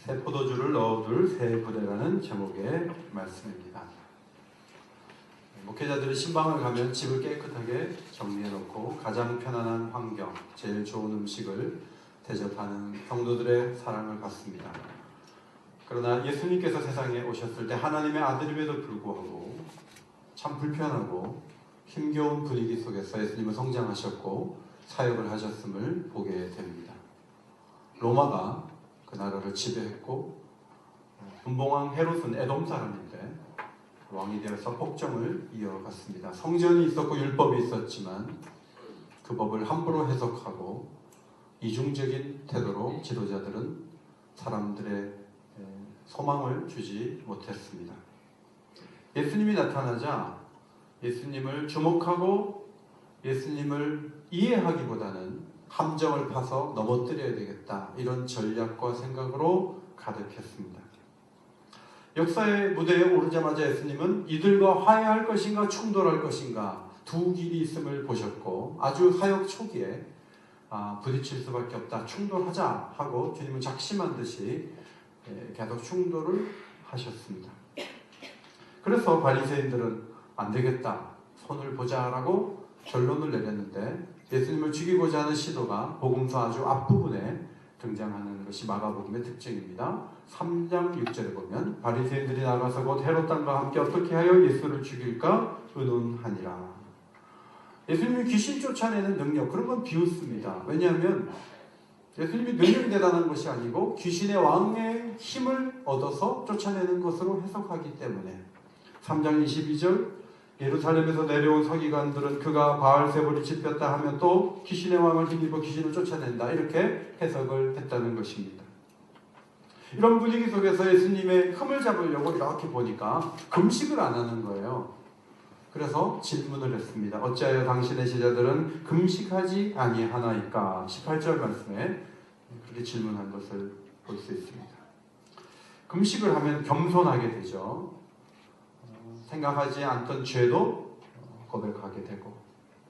새 포도주를 넣어둘 새 부대라는 제목의 말씀입니다. 목회자들이 신방을 가면 집을 깨끗하게 정리해놓고 가장 편안한 환경, 제일 좋은 음식을 대접하는 성도들의 사랑을 받습니다. 그러나 예수님께서 세상에 오셨을 때 하나님의 아들임에도 불구하고 참 불편하고 힘겨운 분위기 속에서 예수님은 성장하셨고 사역을 하셨음을 보게 됩니다. 로마가 그 나라를 지배했고 분봉왕 헤롯은 에돔 사람인데 왕이 되어서 폭정을 이어갔습니다. 성전이 있었고 율법이 있었지만 그 법을 함부로 해석하고 이중적인 태도로 지도자들은 사람들의 소망을 주지 못했습니다. 예수님이 나타나자 예수님을 주목하고 예수님을 이해하기보다는 함정을 파서 넘어뜨려야 되겠다, 이런 전략과 생각으로 가득했습니다. 역사의 무대에 오르자마자 예수님은 이들과 화해할 것인가 충돌할 것인가 두 길이 있음을 보셨고 아주 사역 초기에 부딪힐 수밖에 없다, 충돌하자 하고 주님은 작심한 듯이 계속 충돌을 하셨습니다. 그래서 바리새인들은 안 되겠다, 손을 보자라고 결론을 내렸는데 예수님을 죽이고자 하는 시도가 복음서 아주 앞부분에 등장하는 것이 마가복음의 특징입니다. 3장 6절에 보면 바리새인들이 나가서 곧 헤롯 당과 함께 어떻게 하여 예수를 죽일까 의논하니라. 예수님이 귀신 쫓아내는 능력, 그런 건 비웃습니다. 왜냐하면 예수님이 능력이 대단한 것이 아니고 귀신의 왕의 힘을 얻어서 쫓아내는 것으로 해석하기 때문에 3장 22절 예루살렘에서 내려온 서기관들은 그가 바알세불이 짚혔다 하면 또 귀신의 왕을 힘입어 귀신을 쫓아낸다, 이렇게 해석을 했다는 것입니다. 이런 분위기 속에서 예수님의 흠을 잡으려고 이렇게 보니까 금식을 안 하는 거예요. 그래서 질문을 했습니다. 어찌하여 당신의 제자들은 금식하지 아니하나이까? 18절 말씀에 그렇게 질문한 것을 볼 수 있습니다. 금식을 하면 겸손하게 되죠. 생각하지 않던 죄도 고백하게 되고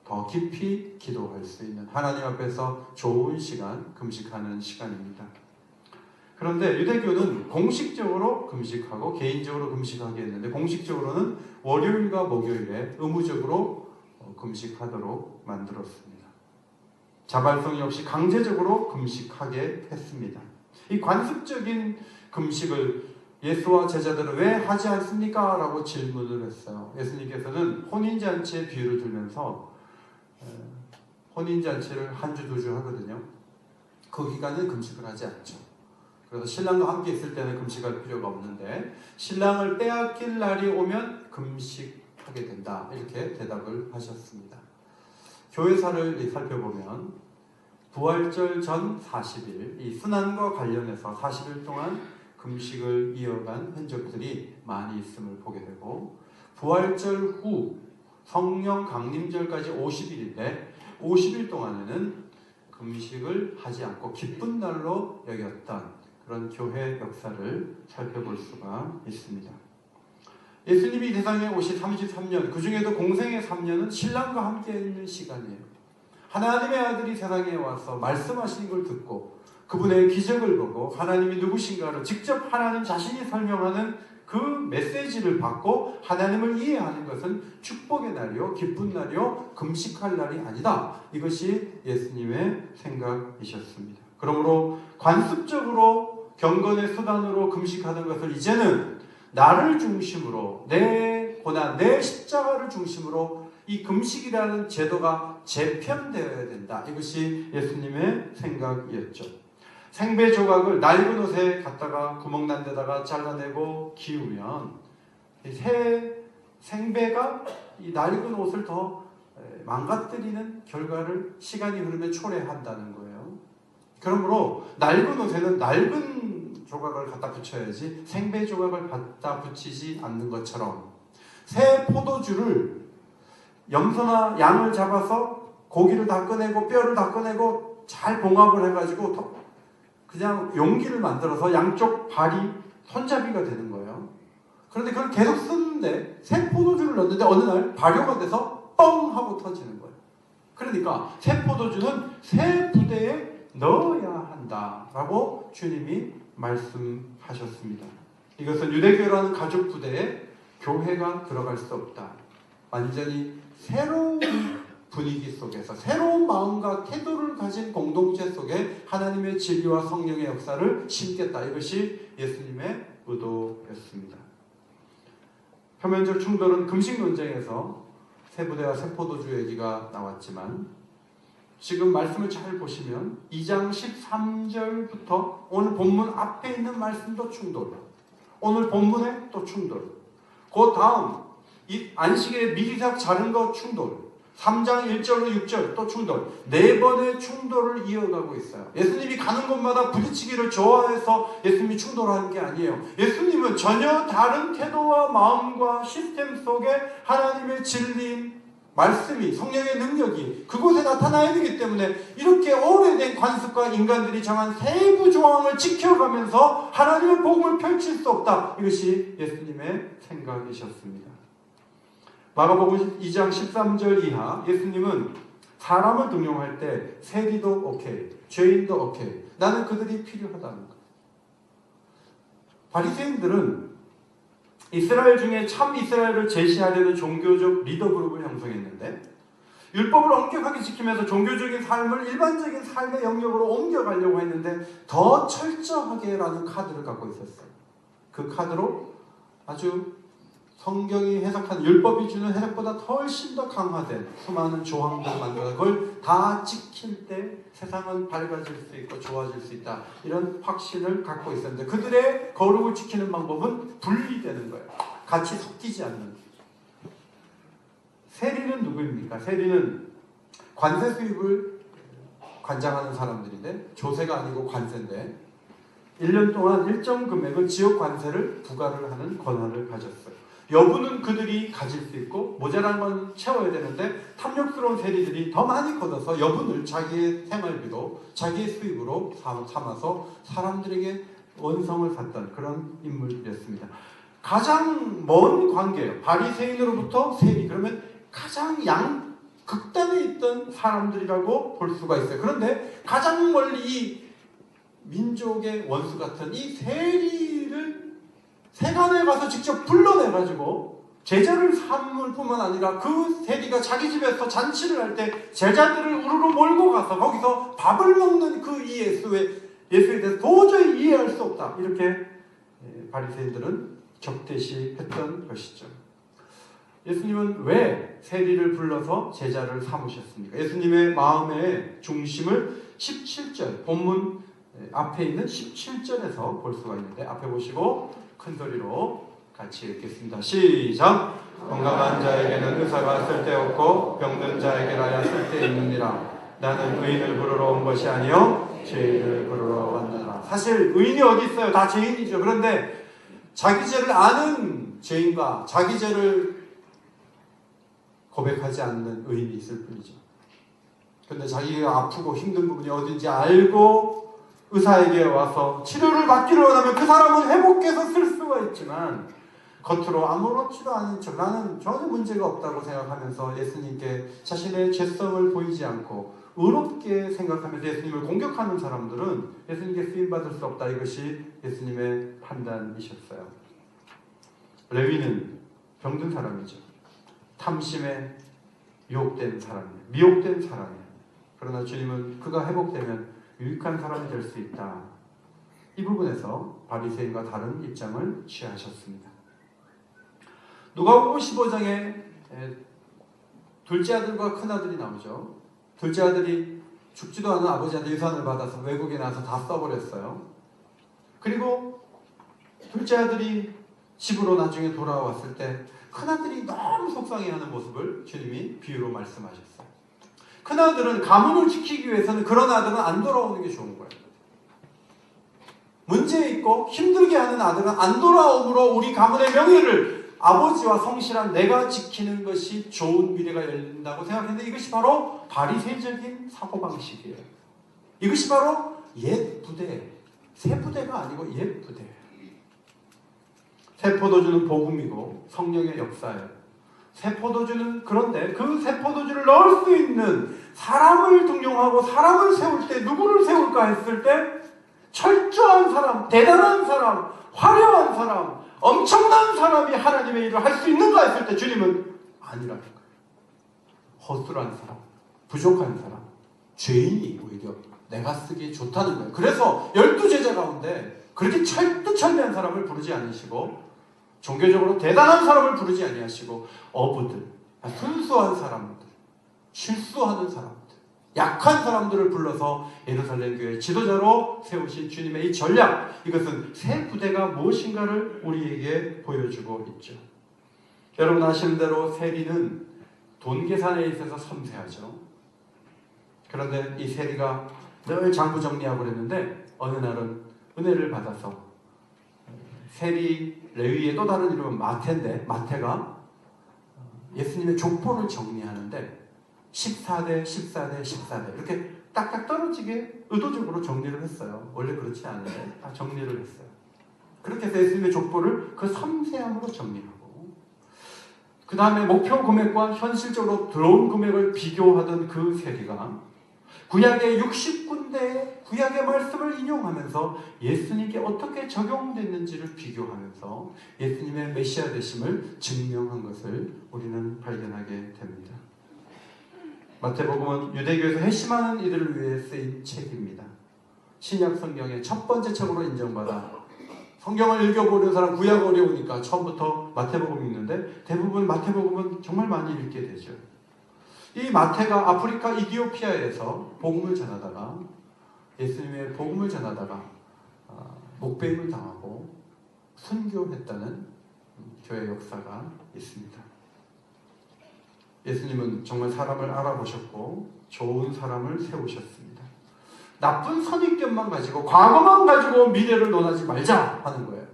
더 깊이 기도할 수 있는, 하나님 앞에서 좋은 시간, 금식하는 시간입니다. 그런데 유대교는 공식적으로 금식하고 개인적으로 금식하게 했는데 공식적으로는 월요일과 목요일에 의무적으로 금식하도록 만들었습니다. 자발성 역시 강제적으로 금식하게 했습니다. 이 관습적인 금식을 예수와 제자들은 왜 하지 않습니까? 라고 질문을 했어요. 예수님께서는 혼인잔치의 비유를 들면서 혼인잔치를 한 주, 두 주 하거든요. 그 기간은 금식을 하지 않죠. 그래서 신랑과 함께 있을 때는 금식할 필요가 없는데 신랑을 빼앗길 날이 오면 금식하게 된다, 이렇게 대답을 하셨습니다. 교회사를 살펴보면 부활절 전 40일, 이 순환과 관련해서 40일 동안 금식을 이어간 흔적들이 많이 있음을 보게 되고 부활절 후 성령 강림절까지 50일인데 50일 동안에는 금식을 하지 않고 기쁜 날로 여겼던 그런 교회 역사를 살펴볼 수가 있습니다. 예수님이 이 세상에 오신 33년, 그 중에도 공생의 3년은 신랑과 함께 있는 시간이에요. 하나님의 아들이 세상에 와서 말씀하신 걸 듣고 그분의 기적을 보고 하나님이 누구신가를 직접 하나님 자신이 설명하는 그 메시지를 받고 하나님을 이해하는 것은 축복의 날이요, 기쁜 날이요, 금식할 날이 아니다. 이것이 예수님의 생각이셨습니다. 그러므로 관습적으로 경건의 수단으로 금식하는 것을 이제는 나를 중심으로, 내 고난, 내 십자가를 중심으로 이 금식이라는 제도가 재편되어야 된다. 이것이 예수님의 생각이었죠. 생배 조각을 낡은 옷에 갖다가 구멍 난 데다가 잘라내고 기우면 새 생배가 이 낡은 옷을 더 망가뜨리는 결과를 시간이 흐르면 초래한다는 거예요. 그러므로 낡은 옷에는 낡은 조각을 갖다 붙여야지 생배 조각을 갖다 붙이지 않는 것처럼 새 포도주를 염소나 양을 잡아서 고기를 다 꺼내고 뼈를 다 꺼내고 잘 봉합을 해가지고 그냥 용기를 만들어서 양쪽 발이 손잡이가 되는 거예요. 그런데 그걸 계속 쓰는데 새 포도주를 넣는데 어느 날 발효가 돼서 뻥 하고 터지는 거예요. 그러니까 새 포도주는 새 부대에 넣어야 한다라고 주님이 말씀하셨습니다. 이것은 유대교라는 가족 부대에 교회가 들어갈 수 없다. 완전히 새로운 분위기 속에서 새로운 마음과 태도를 가진 공동체 속에 하나님의 진리와 성령의 역사를 심겠다. 이것이 예수님의 의도였습니다. 표면적 충돌은 금식 논쟁에서 새 부대와 새 포도주 얘기가 나왔지만 지금 말씀을 잘 보시면 2장 13절부터 오늘 본문 앞에 있는 말씀도 충돌, 오늘 본문에 또 충돌, 그 다음 이 안식일에 미리삭 자른 거 충돌, 3장 1절로 6절 또 충돌, 4번의 충돌을 이어가고 있어요. 예수님이 가는 곳마다 부딪히기를 좋아해서 예수님이 충돌하는 게 아니에요. 예수님은 전혀 다른 태도와 마음과 시스템 속에 하나님의 진리, 말씀이, 성령의 능력이 그곳에 나타나야 되기 때문에 이렇게 오래된 관습과 인간들이 정한 세부 조항을 지켜가면서 하나님의 복음을 펼칠 수 없다. 이것이 예수님의 생각이셨습니다. 마가복음 2장 13절 이하 예수님은 사람을 등용할 때 세리도 오케이, 죄인도 오케이, 나는 그들이 필요하다는 것. 바리새인들은 이스라엘 중에 참 이스라엘을 제시하려는 종교적 리더 그룹을 형성했는데 율법을 엄격하게 지키면서 종교적인 삶을 일반적인 삶의 영역으로 옮겨가려고 했는데 더 철저하게라는 카드를 갖고 있었어요. 그 카드로 아주 성경이 해석한 율법이 주는 해석보다 훨씬 더 강화된 수많은 조항들을 만들어서 그걸 다 지킬 때 세상은 밝아질 수 있고 좋아질 수 있다. 이런 확신을 갖고 있었는데 그들의 거룩을 지키는 방법은 분리되는 거예요. 같이 섞이지 않는. 세리는 누구입니까? 세리는 관세 수입을 관장하는 사람들인데 조세가 아니고 관세인데 1년 동안 일정 금액을 지역 관세를 부과를 하는 권한을 가졌어요. 여부는 그들이 가질 수 있고 모자란 건 채워야 되는데 탐욕스러운 세리들이 더 많이 걷어서 여분을 자기의 생활비로 자기의 수입으로 삼아서 사람들에게 원성을 샀던 그런 인물이었습니다. 가장 먼 관계예요. 바리새인으로부터 세리, 그러면 가장 극단에 있던 사람들이라고 볼 수가 있어요. 그런데 가장 멀리 이 민족의 원수 같은 이 세리를 세간에 가서 직접 불러내가지고 제자를 삼을 뿐만 아니라 그 세리가 자기 집에서 잔치를 할 때 제자들을 우르르 몰고 가서 거기서 밥을 먹는 그 이 예수에 대해서 도저히 이해할 수 없다. 이렇게 바리새인들은 적대시했던 것이죠. 예수님은 왜 세리를 불러서 제자를 삼으셨습니까? 예수님의 마음의 중심을 17절 본문 앞에 있는 17절에서 볼 수가 있는데 앞에 보시고 큰 소리로 같이 읽겠습니다. 시작! 건강한 자에게는 의사가 쓸데없고 병든 자에게라야 쓸데있느니라. 나는 의인을 부르러 온 것이 아니요 죄인을 부르러 왔느니라. 사실 의인이 어디 있어요? 다 죄인이죠. 그런데 자기 죄를 아는 죄인과 자기 죄를 고백하지 않는 의인이 있을 뿐이죠. 그런데 자기가 아프고 힘든 부분이 어딘지 알고 의사에게 와서 치료를 받기를 원하면 그 사람은 회복해서 쓸 수가 있지만 겉으로 아무렇지도 않은 척 나는 전혀 문제가 없다고 생각하면서 예수님께 자신의 죄성을 보이지 않고 의롭게 생각하면서 예수님을 공격하는 사람들은 예수님께 쓰임받을 수 없다. 이것이 예수님의 판단이셨어요. 레위는 병든 사람이죠. 탐심에 유혹된 사람이에요. 미혹된 사람이에요. 그러나 주님은 그가 회복되면 유익한 사람이 될 수 있다. 이 부분에서 바리새인과 다른 입장을 취하셨습니다. 누가복음 15장에 둘째 아들과 큰 아들이 나오죠. 둘째 아들이 죽지도 않은 아버지한테 유산을 받아서 외국에 나서 다 써버렸어요. 그리고 둘째 아들이 집으로 나중에 돌아왔을 때 큰 아들이 너무 속상해하는 모습을 주님이 비유로 말씀하셨어요. 큰 아들은 가문을 지키기 위해서는 그런 아들은 안 돌아오는 게 좋은 거예요. 문제 있고 힘들게 하는 아들은 안 돌아오므로 우리 가문의 명예를 아버지와 성실한 내가 지키는 것이 좋은 미래가 열린다고 생각했는데 이것이 바로 바리새적인 사고방식이에요. 이것이 바로 옛 부대, 새 부대가 아니고 옛 부대예요. 새 포도주는 복음이고 성령의 역사예요. 새 포도주는 그런데 그 새 포도주를 넣을 수 있는 사람을 등용하고 사람을 세울 때 누구를 세울까 했을 때 철저한 사람, 대단한 사람, 화려한 사람, 엄청난 사람이 하나님의 일을 할 수 있는가 했을 때 주님은 아니라는 거예요. 허술한 사람, 부족한 사람, 죄인이 오히려 내가 쓰기에 좋다는 거예요. 그래서 12제자 가운데 그렇게 철두철미한 사람을 부르지 않으시고 종교적으로 대단한 사람을 부르지 아니하시고 어부들, 순수한 사람들, 실수하는 사람들, 약한 사람들을 불러서 예루살렘 교회 지도자로 세우신 주님의 이 전략, 이것은 새 부대가 무엇인가를 우리에게 보여주고 있죠. 여러분 아시는 대로 세리는 돈 계산에 있어서 섬세하죠. 그런데 이 세리가 늘 장부 정리하고 그랬는데 어느 날은 은혜를 받아서 세리 레위의 또 다른 이름은 마태인데 마태가 예수님의 족보를 정리하는데 14대, 14대, 14대 이렇게 딱딱 떨어지게 의도적으로 정리를 했어요. 원래 그렇지 않은데 다 정리를 했어요. 그렇게 해서 예수님의 족보를 그 섬세함으로 정리하고 그 다음에 목표 금액과 현실적으로 들어온 금액을 비교하던 그 세리가 구약의 60군데의 구약의 말씀을 인용하면서 예수님께 어떻게 적용됐는지를 비교하면서 예수님의 메시아 되심을 증명한 것을 우리는 발견하게 됩니다. 마태복음은 유대교에서 회심하는 이들을 위해 쓰인 책입니다. 신약 성경의 첫 번째 책으로 인정받아 성경을 읽어보는 사람 구약 어려우니까 처음부터 마태복음 읽는데 대부분 마태복음은 정말 많이 읽게 되죠. 이 마태가 아프리카 이디오피아에서 복음을 전하다가 예수님의 복음을 전하다가 목배임을 당하고 순교했다는 교회 역사가 있습니다. 예수님은 정말 사람을 알아보셨고 좋은 사람을 세우셨습니다. 나쁜 선입견만 가지고 과거만 가지고 미래를 논하지 말자 하는 거예요.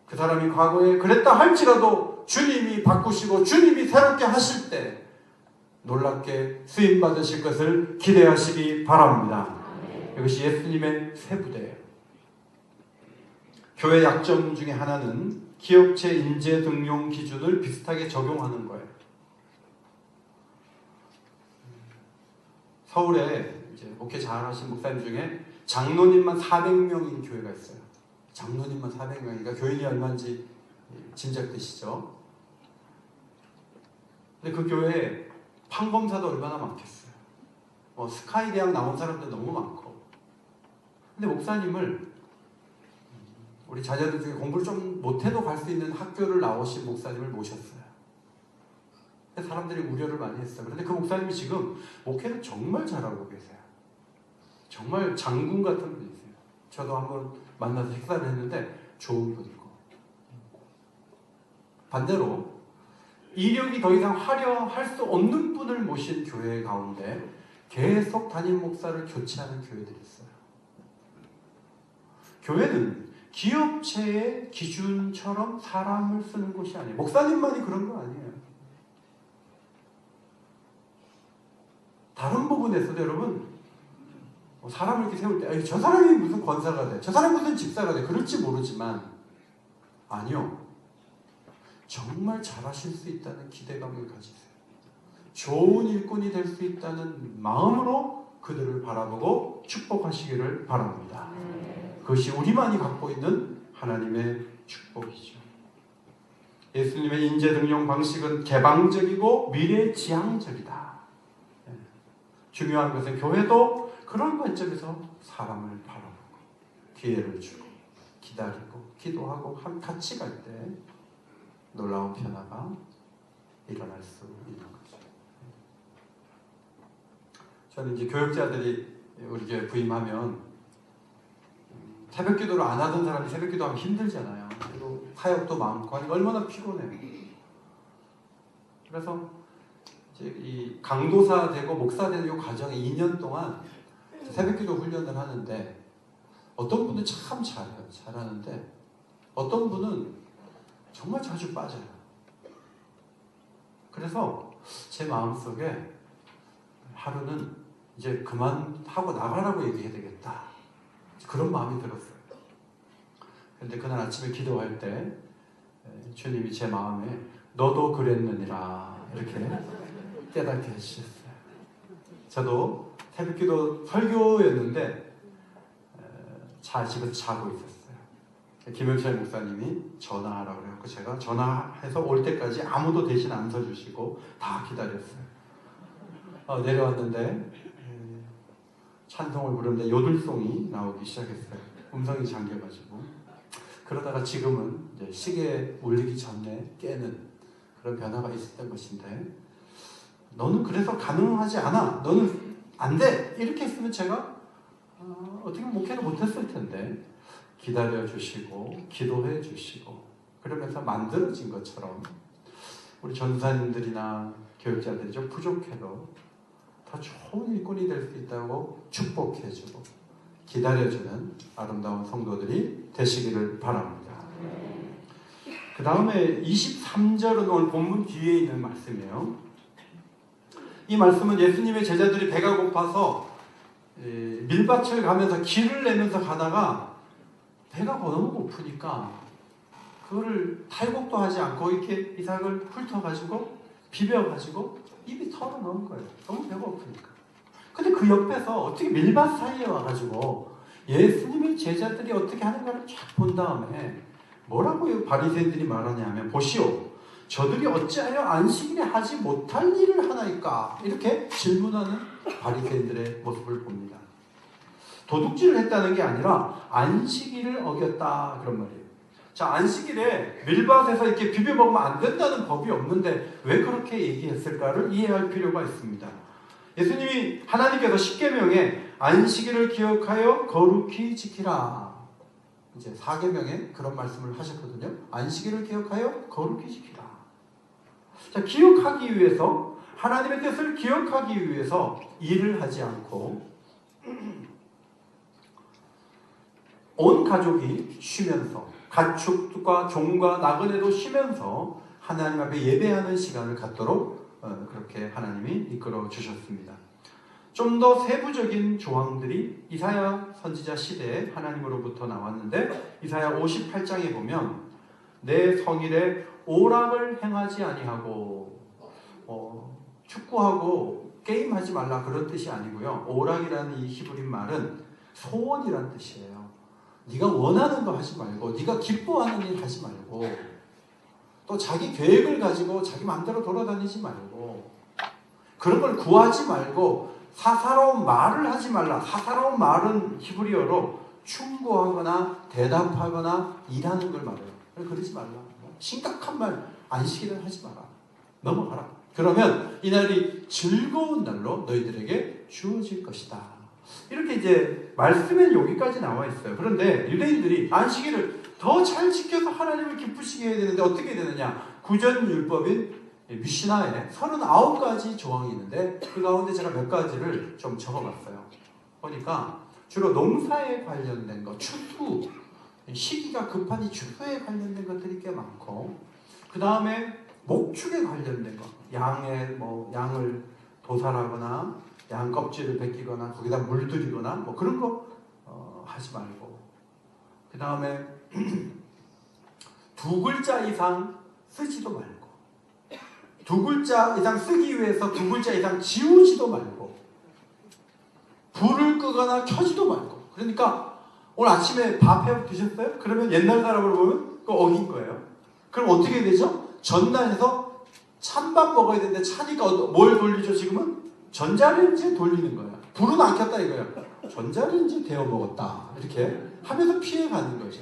그 사람이 과거에 그랬다 할지라도 주님이 바꾸시고 주님이 새롭게 하실 때 놀랍게 쓰임받으실 것을 기대하시기 바랍니다. 이것이 예수님의 새 부대예요. 교회 약점 중에 하나는 기업체 인재 등용 기준을 비슷하게 적용하는 거예요. 서울에 이제 목회 잘하신 목사님 중에 장로님만 400명인 교회가 있어요. 장로님만 400명이니까 교인이 얼마인지 짐작되시죠? 근데 그 교회에 판검사도 얼마나 많겠어요. 스카이 대학 나온 사람들 너무 많고. 근데 목사님을 우리 자녀들 중에 공부를 좀 못해도 갈 수 있는 학교를 나오신 목사님을 모셨어요. 사람들이 우려를 많이 했어요. 그런데 그 목사님이 지금 목회를 정말 잘하고 계세요. 정말 장군 같은 분이세요. 저도 한번 만나서 식사를 했는데 좋은 분이고. 반대로 이력이 더 이상 화려할 수 없는 분을 모신 교회 가운데 계속 담임 목사를 교체하는 교회들이 있어요. 교회는 기업체의 기준처럼 사람을 쓰는 곳이 아니에요. 목사님만이 그런 거 아니에요. 다른 부분에서도 여러분 사람을 이렇게 세울 때 저 사람이 무슨 권사가 돼, 저 사람이 무슨 집사가 돼 그럴지 모르지만 아니요. 정말 잘하실 수 있다는 기대감을 가지세요. 좋은 일꾼이 될 수 있다는 마음으로 그들을 바라보고 축복하시기를 바랍니다. 그것이 우리만이 갖고 있는 하나님의 축복이죠. 예수님의 인재 등용 방식은 개방적이고 미래지향적이다. 중요한 것은 교회도 그런 관점에서 사람을 바라보고 기회를 주고 기다리고 기도하고 같이 갈 때 놀라운 변화가 일어날 수 있는 거죠. 저는 이제 교육자들이 우리 교회 부임하면 새벽 기도를 안 하던 사람이 새벽 기도하면 힘들잖아요. 그리고 사역도 많고 하니까 얼마나 피곤해요. 그래서 이제 이 강도사 되고 목사 되는 이 과정에 2년 동안 새벽 기도 훈련을 하는데 어떤 분은 참 잘해요. 잘하는데 어떤 분은 정말 자주 빠져요. 그래서 제 마음속에 하루는 이제 그만하고 나가라고 얘기해야 되겠다. 그런 마음이 들었어요. 그런데 그날 아침에 기도할 때 주님이 제 마음에 너도 그랬느니라 이렇게 깨닫게 해주셨어요. 저도 새벽기도 설교였는데 집에서 자고 있었어요. 김영철 목사님이 전화하라고 그래갖고 제가 전화해서 올 때까지 아무도 대신 안 서주시고 다 기다렸어요. 내려왔는데 찬송을 부르는데 요들송이 나오기 시작했어요. 음성이 잠겨가지고. 그러다가 지금은 이제 시계에 울리기 전에 깨는 그런 변화가 있었던 것인데, 너는 그래서 가능하지 않아, 너는 안 돼, 이렇게 했으면 제가 어떻게 목회를 못했을 텐데, 기다려 주시고 기도해 주시고 그러면서 만들어진 것처럼 우리 전사님들이나 교육자들이 좀 부족해도 더 좋은 일꾼이 될 수 있다고 축복해주고 기다려주는 아름다운 성도들이 되시기를 바랍니다. 그 다음에 23절은 오늘 본문 뒤에 있는 말씀이에요. 이 말씀은 예수님의 제자들이 배가 고파서 밀밭을 가면서 길을 내면서 가다가 배가 너무 고프니까 그거를 탈곡도 하지 않고 이렇게 이삭을 훑어가지고 비벼가지고 입에 털어넣은 거예요. 너무 배가 고프니까. 근데 그 옆에서 어떻게 밀밭 사이에 와가지고 예수님의 제자들이 어떻게 하는가를 쫙 본 다음에 뭐라고 바리새인들이 말하냐면, 보시오, 저들이 어찌하여 안식일에 하지 못할 일을 하나이까, 이렇게 질문하는 바리새인들의 모습을 봅니다. 도둑질을 했다는 게 아니라 안식일을 어겼다, 그런 말이에요. 자, 안식일에 밀밭에서 이렇게 비벼 먹으면 안 된다는 법이 없는데 왜 그렇게 얘기했을까를 이해할 필요가 있습니다. 예수님이 하나님께서 십계명에 안식일을 기억하여 거룩히 지키라, 이제 4계명에 그런 말씀을 하셨거든요. 안식일을 기억하여 거룩히 지키라. 자, 기억하기 위해서, 하나님의 뜻을 기억하기 위해서 일을 하지 않고 온 가족이 쉬면서, 가축과 종과 나그네도 쉬면서 하나님 앞에 예배하는 시간을 갖도록 그렇게 하나님이 이끌어 주셨습니다. 좀 더 세부적인 조항들이 이사야 선지자 시대에 하나님으로부터 나왔는데, 이사야 58장에 보면 내 성일에 오락을 행하지 아니하고, 축구하고 게임하지 말라, 그런 뜻이 아니고요. 오락이라는 이 히브리 말은 소원이라는 뜻이에요. 네가 원하는 거 하지 말고, 네가 기뻐하는 일 하지 말고, 또 자기 계획을 가지고 자기 마음대로 돌아다니지 말고, 그런 걸 구하지 말고 사사로운 말을 하지 말라. 사사로운 말은 히브리어로 충고하거나 대답하거나 일하는 걸 말해요. 그러지 말라. 심각한 말, 안식일은 하지 마라. 넘어가라. 그러면 이날이 즐거운 날로 너희들에게 주어질 것이다. 이렇게 이제 말씀엔 여기까지 나와 있어요. 그런데 유대인들이 안식일을 더 잘 지켜서 하나님을 기쁘시게 해야 되는데 어떻게 되느냐? 구전율법인 미시나에 39가지 조항이 있는데 그 가운데 제가 몇 가지를 좀 적어봤어요. 보니까 주로 농사에 관련된 것, 추수, 시기가 급한 이 추수에 관련된 것들이 꽤 많고, 그 다음에 목축에 관련된 것, 양을 도살하거나 양 껍질을 벗기거나 거기다 물들이거나 그런 거 하지 말고, 그 다음에 2글자 이상 쓰지도 말고, 2글자 이상 쓰기 위해서 2글자 이상 지우지도 말고, 불을 끄거나 켜지도 말고. 그러니까 오늘 아침에 밥 해 드셨어요? 그러면 옛날 사람으로 보면 그거 어긴 거예요. 그럼 어떻게 되죠? 전날에서 찬밥 먹어야 되는데 차니까 뭘 돌리죠? 지금은 전자레인지에 돌리는 거야. 불은 안 켰다 이거야. 전자레인지 데워 먹었다, 이렇게 하면서 피해가는 거죠.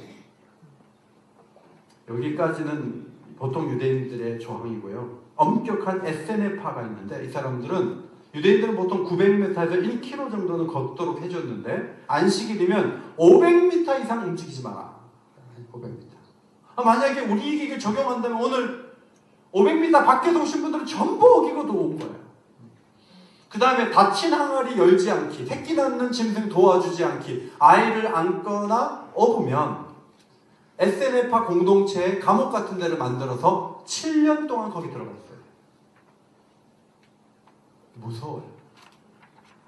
여기까지는 보통 유대인들의 조항이고요. 엄격한 SNF파가 있는데, 이 사람들은, 유대인들은 보통 900m에서 1km 정도는 걷도록 해줬는데 안식일이면 500m 이상 움직이지 마라. 500m. 만약에 우리에게 이걸 적용한다면 오늘 500m 밖에서 오신 분들은 전부 어기고 온 거예요. 그 다음에 닫힌 항아리 열지 않기, 새끼 낳는 짐승 도와주지 않기, 아이를 안거나 업으면 SNF파 공동체에 감옥 같은 데를 만들어서 7년 동안 거기 들어갔어요. 무서워요.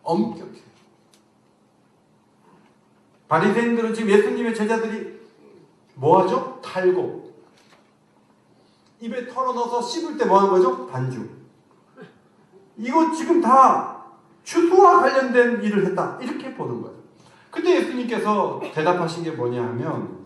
엄격해요. 바리새인들은 지금 예수님의 제자들이 뭐하죠? 탈곡. 입에 털어넣어서 씹을 때 뭐하는 거죠? 반죽. 이거 지금 다 추수와 관련된 일을 했다, 이렇게 보는 거예요. 그때 예수님께서 대답하신 게 뭐냐 하면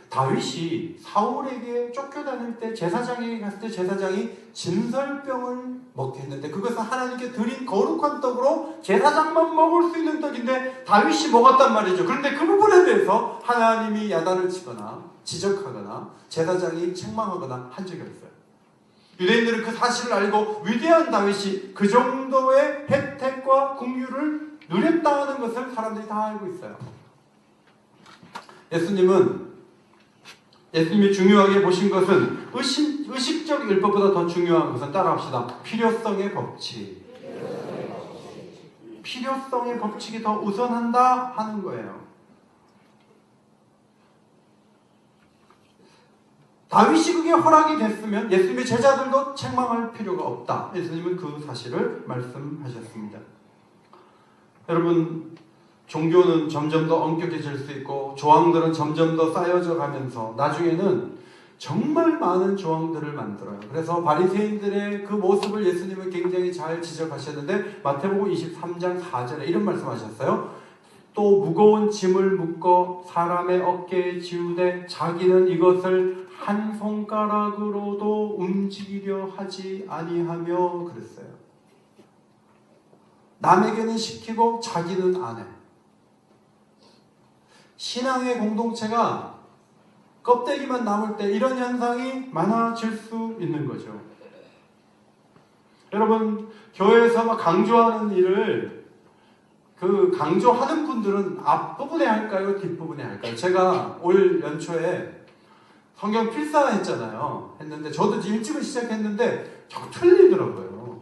다윗이 사울에게 쫓겨다닐 때 제사장에게 갔을 때 제사장이 진설병을 먹게 했는데 그것은 하나님께 드린 거룩한 떡으로 제사장만 먹을 수 있는 떡인데 다윗이 먹었단 말이죠. 그런데 그 부분에 대해서 하나님이 야단을 치거나 지적하거나 제사장이 책망하거나 한 적이 없어요. 유대인들은 그 사실을 알고 위대한 다윗이 그 정도의 혜택과 긍휼을 누렸다는 것을 사람들이 다 알고 있어요. 예수님이 중요하게 보신 것은 의식적 율법보다 더 중요한 것은 따라합시다. 필요성의 법칙. 필요성의 법칙이 더 우선한다 하는 거예요. 다윗이 그게 허락이 됐으면 예수님의 제자들도 책망할 필요가 없다. 예수님은 그 사실을 말씀하셨습니다. 여러분, 종교는 점점 더 엄격해질 수 있고 조항들은 점점 더 쌓여져 가면서 나중에는 정말 많은 조항들을 만들어요. 그래서 바리새인들의 그 모습을 예수님은 굉장히 잘 지적하셨는데 마태복음 23장 4절에 이런 말씀하셨어요. 또 무거운 짐을 묶어 사람의 어깨에 지우되 자기는 이것을 한 손가락으로도 움직이려 하지 아니하며 그랬어요. 남에게는 시키고 자기는 안 해. 신앙의 공동체가 껍데기만 남을 때 이런 현상이 많아질 수 있는 거죠. 여러분, 교회에서 막 강조하는 일을 그 강조하는 분들은 앞부분에 할까요? 뒷부분에 할까요? 제가 올 연초에 성경 필사 했는데 저도 일찍은 시작했는데 자꾸 틀리더라고요.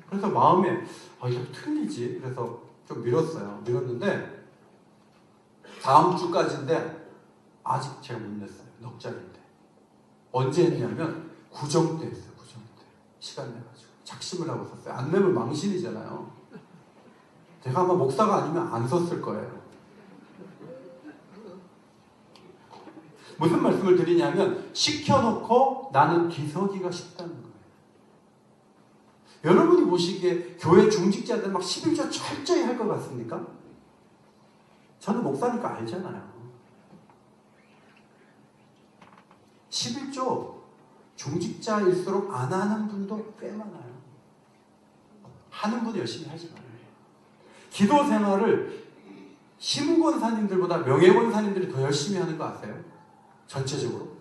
그래서 마음에 이거 틀리지? 그래서 좀 밀었는데 다음 주까지인데 아직 제가 못 냈어요. 넉 장인데. 언제 했냐면 구정 때 했어요. 구정 때. 시간 내가지고. 작심을 하고 썼어요. 안 내면 망신이잖아요. 제가 아마 목사가 아니면 안 썼을 거예요. 무슨 말씀을 드리냐면 시켜놓고 나는 뒤서기가 쉽다는 거예요. 여러분이 보시기에 교회 중직자들 막 11조 철저히 할 것 같습니까? 저는 목사니까 알잖아요. 11조 중직자일수록 안 하는 분도 꽤 많아요. 하는 분도 열심히 하지 말아요. 기도 생활을 시무권사님들보다 명예권사님들이 더 열심히 하는 거 아세요? 전체적으로.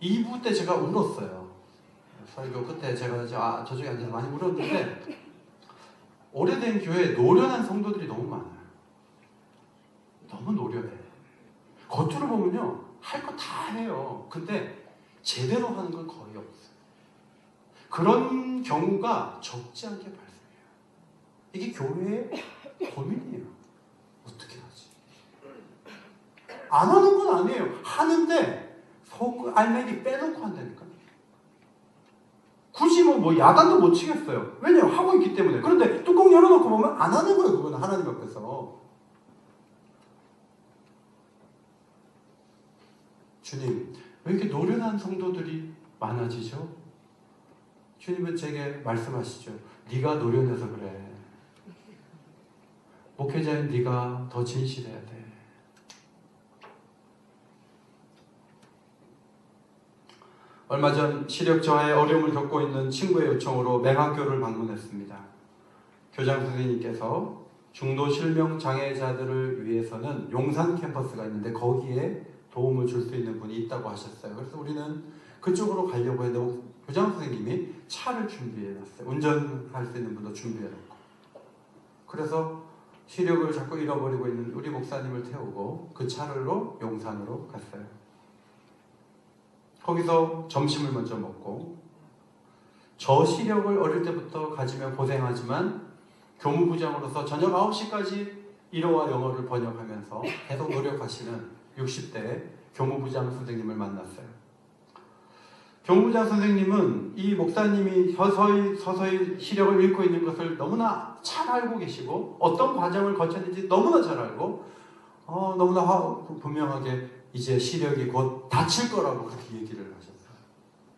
(2부) 때 제가 울었어요. 설교 끝에 제가 저쪽에 앉아서 많이 울었는데 오래된 교회에 노련한 성도들이 너무 많아요. 너무 노련해. 겉으로 보면요 할 거 다 해요. 근데 제대로 하는 건 거의 없어요. 그런 경우가 적지 않게 발생해요. 이게 교회의 고민이에요. 어떻게 하지? 안 하는 건 아니에요. 하는데 속 알맹이 빼놓고 한다니까. 굳이 뭐 야단도 못 치겠어요. 왜냐면 하고 있기 때문에. 그런데 뚜껑 열어놓고 보면 안 하는 거예요. 그건 하나님 앞에서. 주님, 왜 이렇게 노련한 성도들이 많아지죠? 주님은 제게 말씀하시죠. 네가 노련해서 그래. 목회자인 네가 더 진실해야 돼. 얼마 전 시력 저하의 어려움을 겪고 있는 친구의 요청으로 맹학교를 방문했습니다. 교장 선생님께서 중도 실명 장애자들을 위해서는 용산 캠퍼스가 있는데 거기에 도움을 줄 수 있는 분이 있다고 하셨어요. 그래서 우리는 그쪽으로 가려고 했는데 교장 선생님이 차를 준비해놨어요. 운전할 수 있는 분도 준비해놓고. 그래서 시력을 자꾸 잃어버리고 있는 우리 목사님을 태우고 그 차를로 용산으로 갔어요. 거기서 점심을 먼저 먹고 저 시력을 어릴 때부터 가지며 고생하지만 교무부장으로서 저녁 9시까지 일어와 영어를 번역하면서 계속 노력하시는 60대 교무부장 선생님을 만났어요. 교무부장 선생님은 이 목사님이 서서히 시력을 잃고 있는 것을 너무나 잘 알고 계시고 어떤 과정을 거쳤는지 너무나 잘 알고 너무나 분명하게 이제 시력이 곧 다칠 거라고 그렇게 얘기를 하셨어요.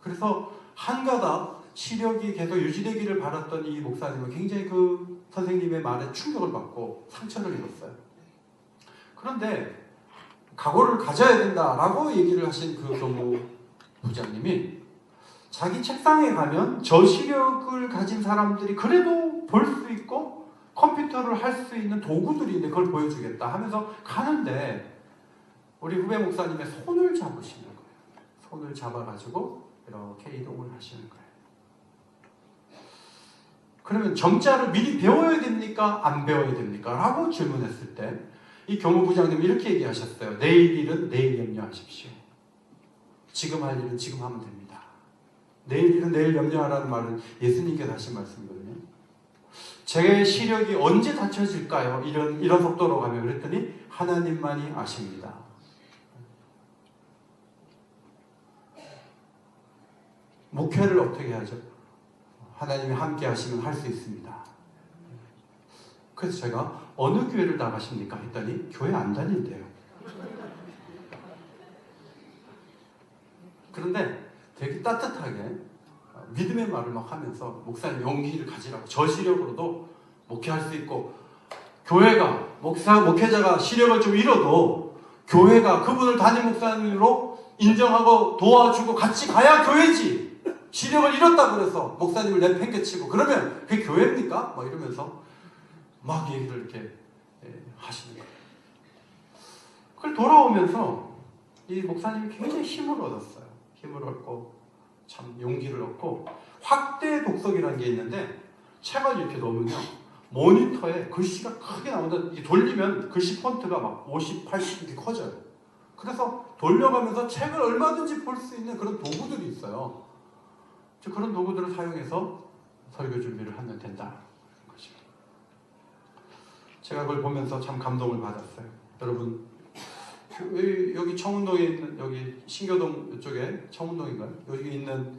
그래서 한가닥 시력이 계속 유지되기를 바랐던 이 목사님은 굉장히 그 선생님의 말에 충격을 받고 상처를 입었어요. 그런데 각오를 가져야 된다라고 얘기를 하신 그 교무부장님이 자기 책상에 가면 저시력을 가진 사람들이 그래도 볼 수 있고 컴퓨터를 할 수 있는 도구들이 있는데 그걸 보여주겠다 하면서 가는데 우리 후배 목사님의 손을 잡으시는 거예요. 손을 잡아가지고 이렇게 이동을 하시는 거예요. 그러면 정자를 미리 배워야 됩니까? 안 배워야 됩니까? 라고 질문했을 때 이 교무부장님이 이렇게 얘기하셨어요. 내일 일은 내일 염려하십시오. 지금 할 일은 지금 하면 됩니다. 내일 일은 내일 염려하라는 말은 예수님께서 하신 말씀이거든요. 제 시력이 언제 닫혀질까요? 이런 속도로 가면 그랬더니 하나님만이 아십니다. 목회를 어떻게 하죠? 하나님이 함께 하시면 할 수 있습니다. 그래서 제가 어느 교회를 나가십니까? 했더니 교회 안 다닌대요. 그런데 되게 따뜻하게 믿음의 말을 막 하면서 목사님 용기를 가지라고 저시력으로도 목회할 수 있고 교회가 목회자가 시력을 좀 잃어도 교회가 그분을 담임 목사님으로 인정하고 도와주고 같이 가야 교회지. 시력을 잃었다 그래서 목사님을 내팽개치고 그러면 그게 교회입니까? 막 이러면서 막 얘기를 이렇게 하시는 거예요. 그걸 돌아오면서 이 목사님이 굉장히 힘을 얻었어요. 힘을 얻고 참 용기를 얻고 확대 독서기라는 게 있는데 책을 이렇게 놓으면요 모니터에 글씨가 크게 나오는데 이게 돌리면 글씨 폰트가 막 50, 80 이렇게 커져요. 그래서 돌려가면서 책을 얼마든지 볼 수 있는 그런 도구들이 있어요. 그런 도구들을 사용해서 설교 준비를 하면 된다. 제가 그걸 보면서 참 감동을 받았어요. 여러분 여기 청운동에 있는 여기 신교동 이쪽에 청운동인가요? 여기 있는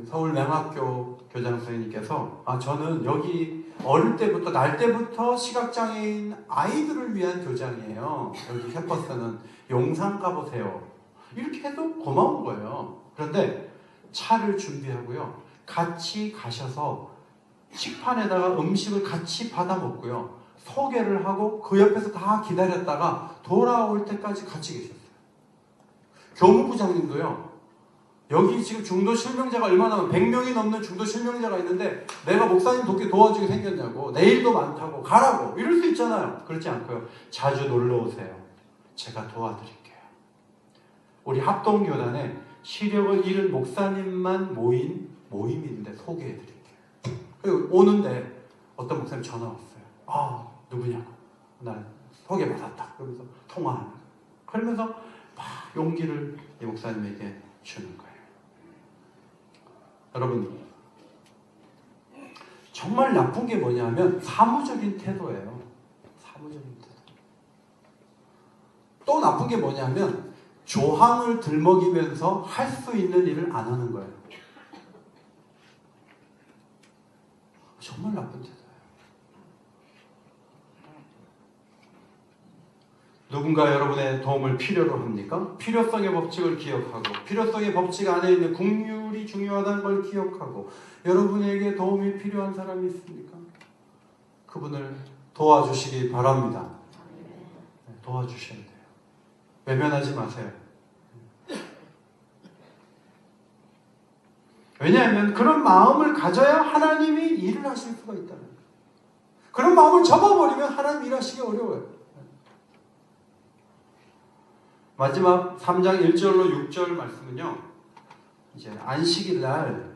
서울 맹학교 교장 선생님께서 저는 여기 어릴 때부터 날 때부터 시각장애인 아이들을 위한 교장이에요. 여기 캠퍼스는 용산 가보세요. 이렇게 해도 고마운 거예요. 그런데 차를 준비하고요. 같이 가셔서 식판에다가 음식을 같이 받아 먹고요. 소개를 하고 그 옆에서 다 기다렸다가 돌아올 때까지 같이 계셨어요. 교무부장님도요. 여기 지금 중도 실명자가 얼마나 100명이 넘는 중도 실명자가 있는데 내가 목사님 돕게 도와주게 생겼냐고 내일도 많다고 가라고 이럴 수 있잖아요. 그렇지 않고요. 자주 놀러 오세요. 제가 도와드릴게요. 우리 합동교단에 시력을 잃은 목사님만 모인 모임이 있는데 소개해드릴게요. 그리고 오는데 어떤 목사님 전화 왔어요. 누구냐고. 난 소개받았다. 그러면서 통화하는 거예요. 그러면서 막 용기를 이 목사님에게 주는 거예요. 여러분 정말 나쁜 게 뭐냐면 사무적인 태도예요. 사무적인 태도. 또 나쁜 게 뭐냐면 조항을 들먹이면서 할 수 있는 일을 안 하는 거예요. 정말 나쁜 태도예요. 누군가 여러분의 도움을 필요로 합니까? 필요성의 법칙을 기억하고 필요성의 법칙 안에 있는 긍휼이 중요하다는 걸 기억하고 여러분에게 도움이 필요한 사람이 있습니까? 그분을 도와주시기 바랍니다. 도와주셔야 돼요. 외면하지 마세요. 왜냐하면 그런 마음을 가져야 하나님이 일을 하실 수가 있다는 거예요. 그런 마음을 접어버리면 하나님 일하시기 어려워요. 마지막 3장 1절로 6절 말씀은요. 이제 안식일 날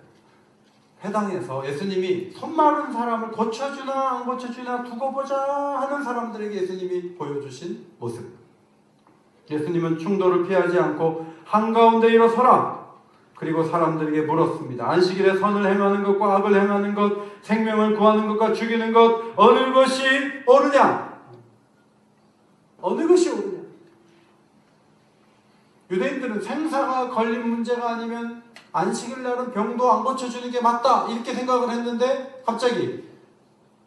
회당에서 예수님이 손 마른 사람을 고쳐주나 안 고쳐주나 두고 보자 하는 사람들에게 예수님이 보여주신 모습. 예수님은 충돌을 피하지 않고 한가운데 일어서라. 그리고 사람들에게 물었습니다. 안식일에 선을 행하는 것과 악을 행하는 것, 생명을 구하는 것과 죽이는 것 어느 것이 옳으냐? 어느 것이 옳으냐? 유대인들은 생사가 걸린 문제가 아니면 안식일 날은 병도 안 고쳐주는 게 맞다 이렇게 생각을 했는데 갑자기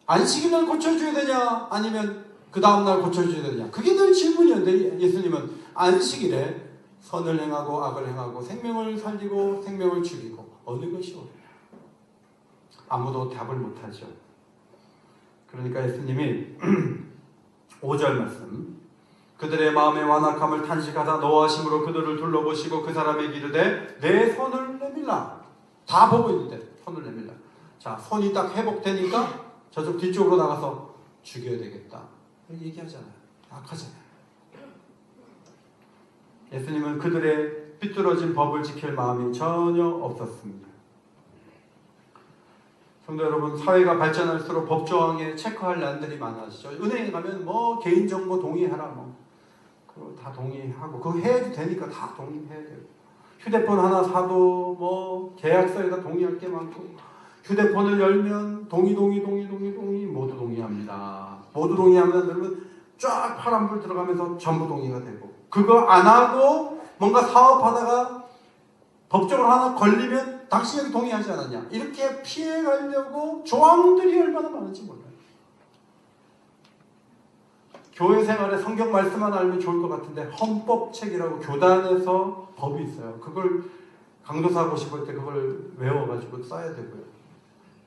안식일 날 고쳐줘야 되냐 아니면 그 다음날 고쳐줘야 되냐 그게 늘 질문이었는데 예수님은 안식일에 선을 행하고 악을 행하고 생명을 살리고 생명을 죽이고 어느 것이 옳으냐? 아무도 답을 못하죠. 그러니까 예수님이 5절 말씀, 그들의 마음의 완악함을 탄식하다 노하심으로 그들을 둘러보시고 그 사람에게 이르되 내 손을 내밀라. 다 보고 있는데 손을 내밀라. 자, 손이 딱 회복되니까 저쪽 뒤쪽으로 나가서 죽여야 되겠다. 얘기하잖아요. 약하잖아요. 예수님은 그들의 삐뚤어진 법을 지킬 마음이 전혀 없었습니다. 성도 여러분, 사회가 발전할수록 법조항에 체크할 난들이 많아지죠. 은행에 가면 뭐 개인정보 동의해라, 뭐 그거 다 동의하고 그거 해야지 되니까 다 동의해야 되고, 휴대폰 하나 사도 뭐 계약서에다 동의할 게 많고, 휴대폰을 열면 동의 모두 동의합니다. 모두 동의하면 그러면 쫙 파란불 들어가면서 전부 동의가 되고, 그거 안 하고 뭔가 사업하다가 법적으로 하나 걸리면 당신 여기 동의하지 않았냐, 이렇게 피해가려고 조항들이 얼마나 많은지 몰라요. 교회 생활에 성경 말씀만 알면 좋을 것 같은데 헌법책이라고 교단에서 법이 있어요. 그걸 강도사하고 싶을 때 그걸 외워가지고 써야 되고요.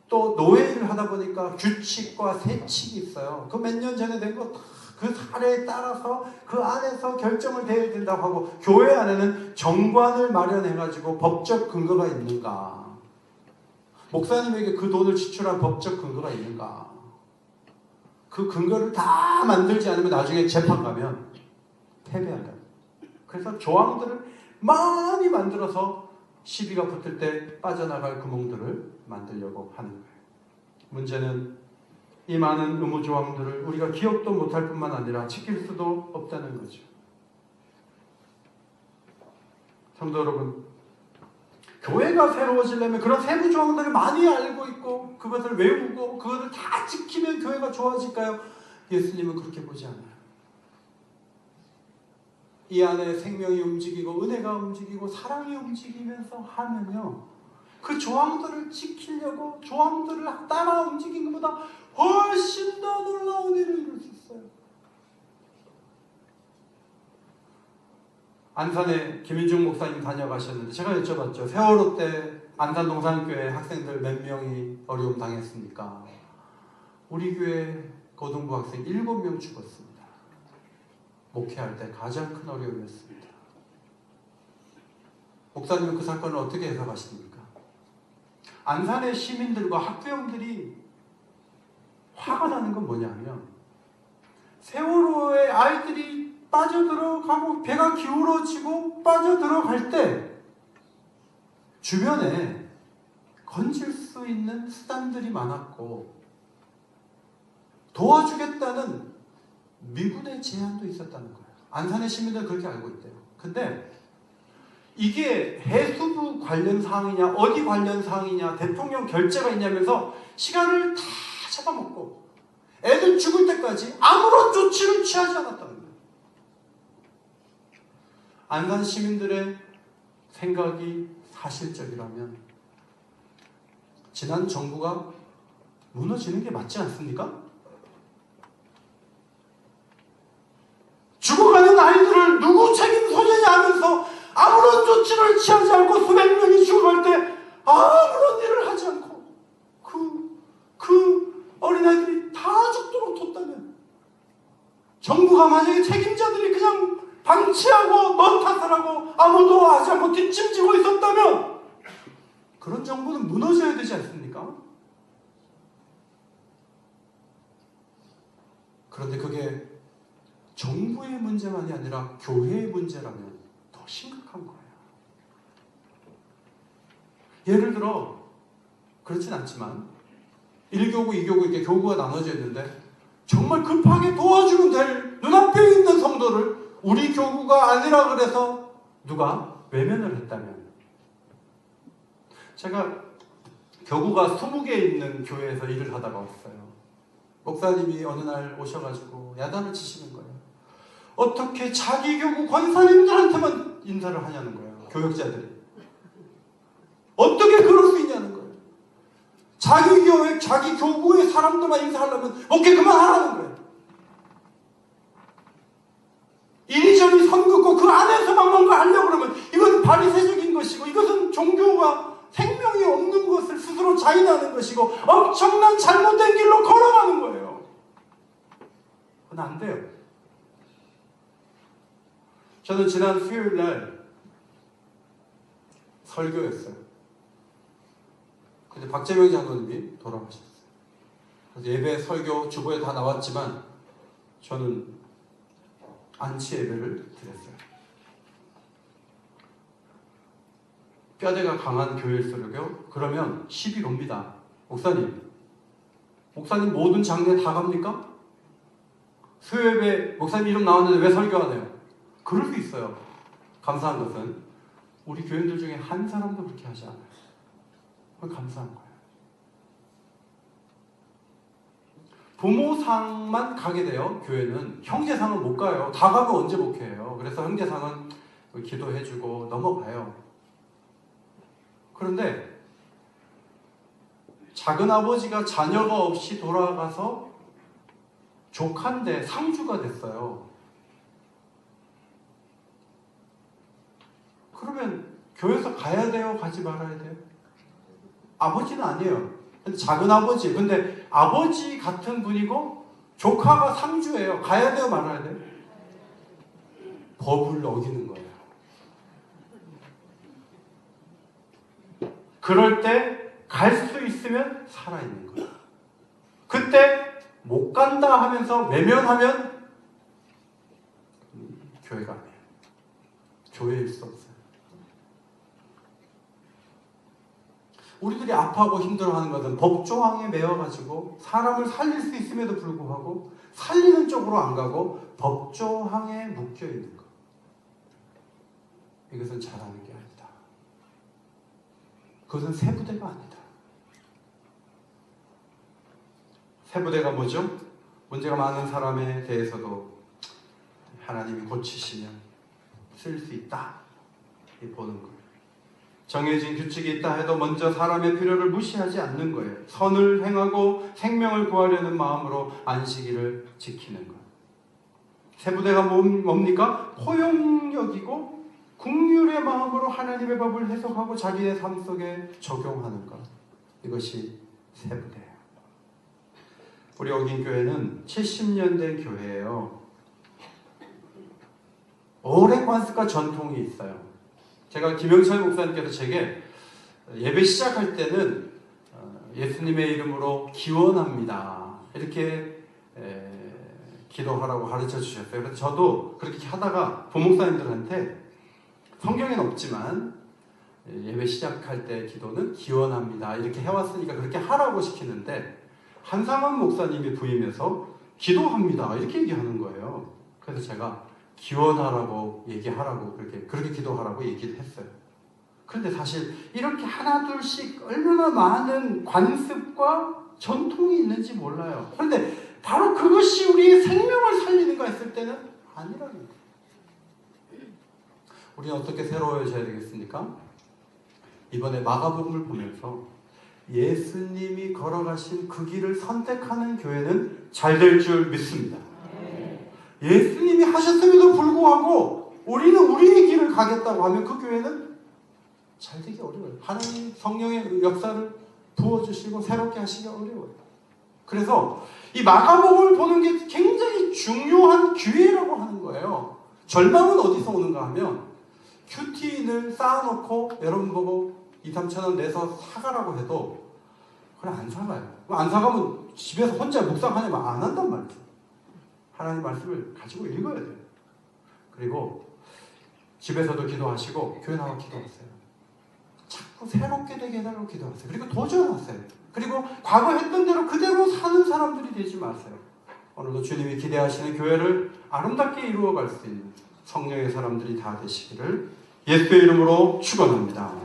또 노예를 하다 보니까 규칙과 세칙이 있어요. 그 몇 년 전에 된 거 그 사례에 따라서 그 안에서 결정을 내야 된다고 하고, 교회 안에는 정관을 마련해가지고 법적 근거가 있는가, 목사님에게 그 돈을 지출한 법적 근거가 있는가, 그 근거를 다 만들지 않으면 나중에 재판 가면 패배한다. 그래서 조항들을 많이 만들어서 시비가 붙을 때 빠져나갈 구멍들을 만들려고 하는 거예요. 문제는 이 많은 의무 조항들을 우리가 기억도 못할 뿐만 아니라 지킬 수도 없다는 거죠. 성도 여러분, 교회가 새로워지려면 그런 세부 조항들을 많이 알고 있고 그것을 외우고 그것을 다 지키면 교회가 좋아질까요? 예수님은 그렇게 보지 않아요. 이 안에 생명이 움직이고 은혜가 움직이고 사랑이 움직이면서 하면요, 그 조항들을 지키려고 조항들을 따라 움직인 것보다 훨씬 더 놀라운 일을 이룰 수 있어요. 안산에 김인중 목사님 다녀가셨는데 제가 여쭤봤죠. 세월호 때 안산 동산교회 학생들 몇 명이 어려움 당했습니까? 우리 교회 고등부 학생 7명 죽었습니다. 목회할 때 가장 큰 어려움이었습니다. 목사님은 그 사건을 어떻게 해석하십니까? 안산의 시민들과 학부형들이 화가 나는 건 뭐냐면, 세월호에 아이들이 빠져들어가고 배가 기울어지고 빠져들어갈 때 주변에 건질 수 있는 수단들이 많았고 도와주겠다는 미군의 제안도 있었다는 거예요. 안산의 시민들은 그렇게 알고 있대요. 근데 이게 해수부 관련 사항이냐 어디 관련 사항이냐 대통령 결재가 있냐면서 시간을 다 잡아먹고 애들 죽을 때까지 아무런 조치를 취하지 않았다는 거예요. 안산 시민들의 생각이 사실적이라면 지난 정부가 무너지는 게 맞지 않습니까? 죽어가는 아이들을 누구 책임 소재냐 하면서 아무런 조치를 취하지 않고 수백 명이 죽어갈 때 아무런 일을 하지 않고 그 어린아이들이 다 죽도록 뒀다면, 정부가 만약에 책임자들이 그냥 방치하고 넌 탓을 하고 아무도 하지 않고 뒷짐지고 있었다면 그런 정부는 무너져야 되지 않습니까? 그런데 그게 정부의 문제만이 아니라 교회의 문제라면 더 심각한 거예요. 예를 들어, 그렇진 않지만 1교구, 2교구 이렇게 교구가 나눠져 있는데 정말 급하게 도와주면 될 눈앞에 있는 성도를 우리 교구가 아니라 그래서 누가 외면을 했다면, 제가 교구가 20개 있는 교회에서 일을 하다가 왔어요. 목사님이 어느 날 오셔가지고 야단을 치시는 거예요. 어떻게 자기 교구 권사님들한테만 인사를 하냐는 거예요. 교역자들이. 어떻게 그럴 수 있냐는 거예요. 자기 교회, 자기 교구의 사람들만 인사하려면 목회 그만하라는 거예요. 이리저리 선 긋고 그 안에서만 뭔가 하려고 그러면 이건 바리새적인 것이고, 이것은 종교가 생명이 없는 것을 스스로 자인하는 것이고 엄청난 잘못된 길로 걸어가는 거예요. 그건 안 돼요. 저는 지난 수요일 날 설교였어요. 근데 박재명 장로님이 돌아가셨어요. 그래서 예배, 설교, 주보에 다 나왔지만 저는 안치 예배를 드렸어요. 뼈대가 강한 교회일수록요, 그러면 시비 겁니다. 목사님 모든 장례 다 갑니까? 수요예배 목사님 이름 나왔는데 왜 설교 안 해요? 그럴 수 있어요. 감사한 것은 우리 교인들 중에 한 사람도 그렇게 하지 않아요. 그건 감사한 거예요. 부모상만 가게 돼요. 교회는 형제상은 못 가요. 다 가면 언제 목회해요. 그래서 형제상은 기도해주고 넘어가요. 그런데 작은아버지가 자녀가 없이 돌아가서 조카인데 상주가 됐어요. 그러면 교회에서 가야 돼요? 가지 말아야 돼요? 아버지는 아니에요. 근데 작은아버지. 근데 아버지 같은 분이고 조카가 상주예요. 가야 돼요? 말아야 돼요? 법을 어기는 거예요. 그럴 때 갈 수 있으면 살아있는 거예요. 그때 못 간다 하면서 외면하면 교회가 아니에요. 교회일 수 없어요. 우리들이 아파하고 힘들어하는 것은 법조항에 매여가지고 사람을 살릴 수 있음에도 불구하고 살리는 쪽으로 안 가고 법조항에 묶여있는 것. 이것은 잘하는 게 아니다. 그것은 세부대가 아니다. 세부대가 뭐죠? 문제가 많은 사람에 대해서도 하나님이 고치시면 쓸 수 있다. 보는 거예요. 정해진 규칙이 있다 해도 먼저 사람의 필요를 무시하지 않는 거예요. 선을 행하고 생명을 구하려는 마음으로 안식일을 지키는 거예요. 세부대가 뭡니까? 포용력이고 긍휼의 마음으로 하나님의 법을 해석하고 자기의 삶 속에 적용하는 것. 이것이 세부대예요. 우리 여기 교회는 70년 된 교회예요. 오랜 관습과 전통이 있어요. 제가 김영철 목사님께서 제게 예배 시작할 때는 예수님의 이름으로 기원합니다. 이렇게 기도하라고 가르쳐 주셨어요. 그래서 저도 그렇게 하다가 부목사님들한테 성경에는 없지만 예배 시작할 때 기도는 기원합니다. 이렇게 해왔으니까 그렇게 하라고 시키는데 한상원 목사님이 부임해서 기도합니다. 이렇게 얘기하는 거예요. 그래서 제가 기원하라고 얘기하라고 그렇게 기도하라고 얘기를 했어요. 그런데 사실 이렇게 하나 둘씩 얼마나 많은 관습과 전통이 있는지 몰라요. 그런데 바로 그것이 우리의 생명을 살리는가 했을 때는 아니라는 거예요. 우리는 어떻게 새로워져야 되겠습니까? 이번에 마가복음을 보면서 예수님이 걸어가신 그 길을 선택하는 교회는 잘 될 줄 믿습니다. 예수님이 하셨음에도 불구하고 우리는 우리의 길을 가겠다고 하면 그 교회는 잘 되기 어려워요. 하나님 성령의 역사를 부어주시고 새롭게 하시기 어려워요. 그래서 이 마가복음을 보는 게 굉장히 중요한 기회라고 하는 거예요. 절망은 어디서 오는가 하면 큐티인을 쌓아놓고 여러분 보고 2,000~3,000 원 내서 사가라고 해도 그냥 안 사가요. 안 사가면 집에서 혼자 묵상하냐면 안 한단 말이죠. 하나님 말씀을 가지고 읽어야 돼요. 그리고 집에서도 기도하시고 교회 나와 기도하세요. 자꾸 새롭게 되게 해달라고 기도하세요. 그리고 도전하세요. 그리고 과거 했던 대로 그대로 사는 사람들이 되지 마세요. 오늘도 주님이 기대하시는 교회를 아름답게 이루어갈 수 있는 성령의 사람들이 다 되시기를 예수의 이름으로 축원합니다.